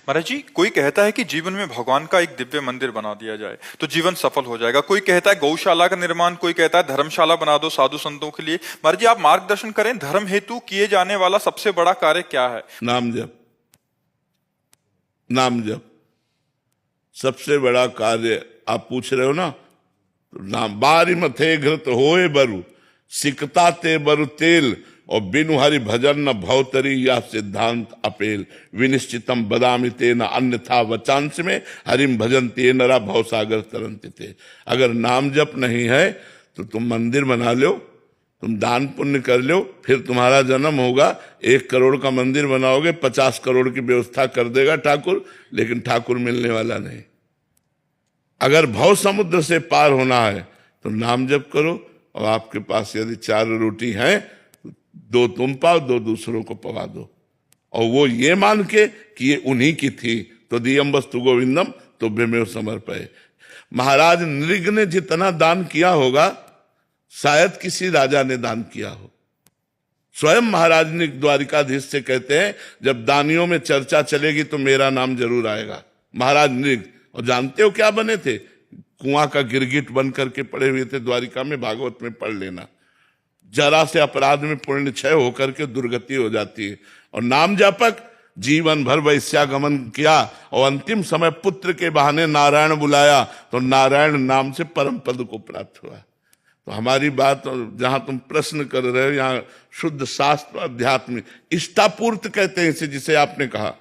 महाराज जी, कोई कहता है कि जीवन में भगवान का एक दिव्य मंदिर बना दिया जाए तो जीवन सफल हो जाएगा। कोई कहता है गौशाला का निर्माण, कोई कहता है धर्मशाला बना दो साधु संतों के लिए। महाराज जी, आप मार्गदर्शन करें, धर्म हेतु किए जाने वाला सबसे बड़ा कार्य क्या है? नाम जप। नाम जप सबसे बड़ा कार्य आप पूछ रहे हो ना, तो नाम। बारी मथे घृत होए बरु, सिकता ते बरु तेल, और बिनु हरि भजन न भवतरी, या सिद्धांत अपेल। विनिश्चितम बदामि ते न अन्यथा वचांस में, हरिम भजन ते नरा भवसागर तरंत थे। अगर नाम जप नहीं है तो तुम मंदिर बना लो, तुम दान पुण्य कर लो, फिर तुम्हारा जन्म होगा, 1 करोड़ का मंदिर बनाओगे, 50 करोड़ की व्यवस्था कर देगा ठाकुर, लेकिन ठाकुर मिलने वाला नहीं। अगर भव समुद्र से पार होना है तो नाम जप करो, और आपके पास यदि 4 रोटी है, 2 तुम पाओ, 2 दूसरों को पवा दो, और वो ये मान के कि ये उन्हीं की थी। तो दियम वस्तु गोविंदम तो बेमेव समर्पय। महाराज नृग ने जितना दान किया होगा, शायद किसी राजा ने दान किया हो। स्वयं महाराज ने द्वारिकाधीश से कहते हैं, जब दानियों में चर्चा चलेगी तो मेरा नाम जरूर आएगा। महाराज नृग, और जानते हो क्या बने थे? कुआं का गिरगिट बन करके पड़े हुए थे द्वारिका में। भागवत में पढ़ लेना। जरा से अपराध में पुण्य क्षय होकर के दुर्गति हो जाती है। और नाम जापक जीवन भर वैश्यागमन किया, और अंतिम समय पुत्र के बहाने नारायण बुलाया, तो नारायण नाम से परम पद को प्राप्त हुआ। तो हमारी बात, जहां तुम प्रश्न कर रहे हो, यहाँ शुद्ध शास्त्र अध्यात्म इष्टापूर्त कहते हैं इसे, जिसे आपने कहा।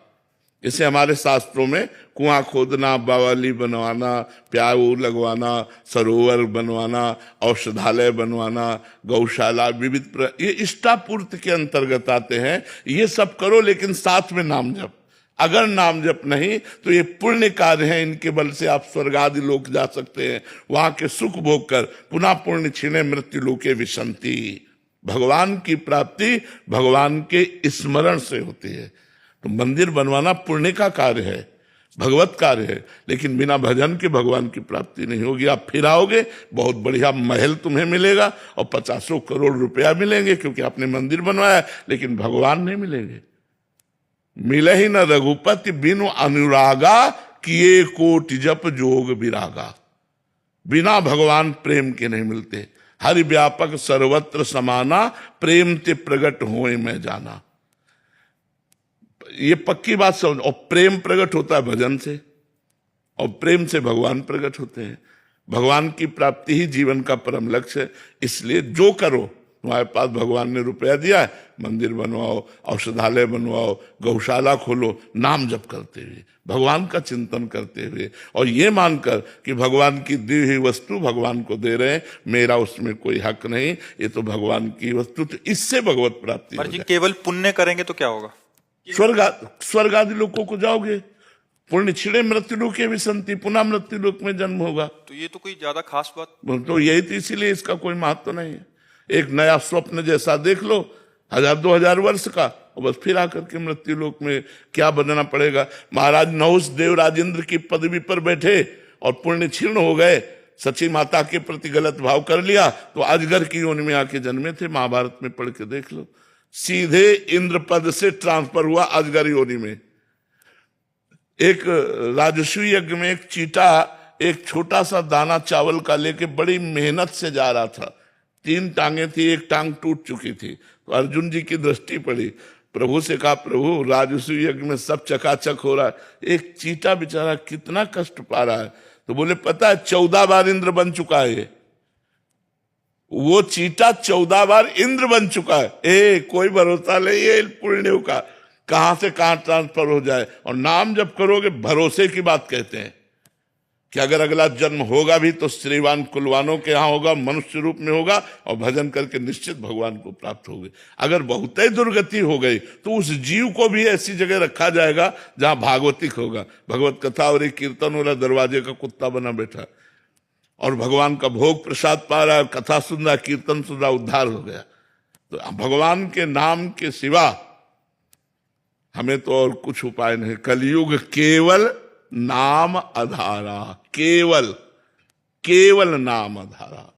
इसे हमारे शास्त्रों में कुआं खोदना, बावली बनवाना, प्याऊ लगवाना, सरोवर बनवाना, औषधालय बनवाना, गौशाला, विविध ये इष्टापूर्ति के अंतर्गत आते हैं। ये सब करो, लेकिन साथ में नाम जप। अगर नाम जप नहीं तो ये पुण्य कार्य है, इनके बल से आप स्वर्ग आदि लोक जा सकते हैं, वहां के सुख भोग कर पुनः पुण्य छीने मृत्यु लोके विशंति। भगवान की प्राप्ति भगवान के स्मरण से होती है। तो मंदिर बनवाना पुण्य का कार्य है, भगवत कार्य है, लेकिन बिना भजन के भगवान की प्राप्ति नहीं होगी। आप फिर आओगे, बहुत बढ़िया महल तुम्हें मिलेगा और 50 करोड़ रुपया मिलेंगे, क्योंकि आपने मंदिर बनवाया, लेकिन भगवान नहीं मिलेंगे। मिले ही न रघुपति बिनु अनुरागा, किए कोटि जप जोग विरागा। बिना भगवान प्रेम के नहीं मिलते। हरि व्यापक सर्वत्र समाना, प्रेम ते प्रगट होए मैं जाना। ये पक्की बात समझ। और प्रेम प्रकट होता है भजन से, और प्रेम से भगवान प्रकट होते हैं। भगवान की प्राप्ति ही जीवन का परम लक्ष्य है। इसलिए जो करो, तुम्हारे पास भगवान ने रुपया दिया है, मंदिर बनवाओ, औषधालय बनवाओ, गौशाला खोलो, नाम जप करते हुए, भगवान का चिंतन करते हुए, और ये मानकर कि भगवान की दी हुई वस्तु भगवान को दे रहे हैं, मेरा उसमें कोई हक नहीं, ये तो भगवान की वस्तु। तो इससे भगवत प्राप्ति हो जाए। केवल पुण्य करेंगे तो क्या होगा? स्वर्ग आदि लोकों को जाओगे। पुण्य छिड़े मृत्यु लोक के विसंति, पुनः मृत्यु लोक में जन्म होगा। तो ये तो कोई ज्यादा खास बात तो यही तो, इसीलिए इसका कोई महत्व नहीं है। एक नया स्वप्न जैसा देख लो, 1000-2000 वर्ष का, और बस फिर आकर के मृत्यु लोक में क्या बनना पड़ेगा। महाराज नहुष देव राजेंद्र की पदवी पर बैठे और पुण्य क्षीण हो गए, सची माता के प्रति गलत भाव कर लिया, तो अजगर की योनि में आके जन्मे थे। महाभारत में पढ़ के देख लो। सीधे इंद्र पद से ट्रांसफर हुआ अजगर योनि में। एक राजस्वी यज्ञ में एक चीटा एक छोटा सा दाना चावल का लेके बड़ी मेहनत से जा रहा था। 3 टांगे थी, एक टांग टूट चुकी थी। तो अर्जुन जी की दृष्टि पड़ी, प्रभु से कहा, प्रभु राजस्वी यज्ञ में सब चकाचक हो रहा है, एक चीटा बेचारा कितना कष्ट पा रहा है। तो बोले, पता है 14 बार इंद्र बन चुका है। वो चीटा 14 बार इंद्र बन चुका है। कोई भरोसा नहीं है पुण्यों का, कहां से कहां ट्रांसफर हो जाए। और नाम जब करोगे, भरोसे की बात कहते हैं कि अगर अगला जन्म होगा भी तो श्रीवान कुलवानों के यहां होगा, मनुष्य रूप में होगा, और भजन करके निश्चित भगवान को प्राप्त होगे। अगर बहुत ही दुर्गति हो गई तो उस जीव को भी ऐसी जगह रखा जाएगा जहां भागवतिक होगा, भगवत कथा और एक कीर्तन वाला, दरवाजे का कुत्ता बना बैठा, और भगवान का भोग प्रसाद पा रहा है, कथा सुन रहा, कीर्तन सुन रहा, उद्धार हो गया। तो भगवान के नाम के सिवा हमें तो और कुछ उपाय नहीं। कलयुग केवल नाम आधारा, केवल नाम आधारा।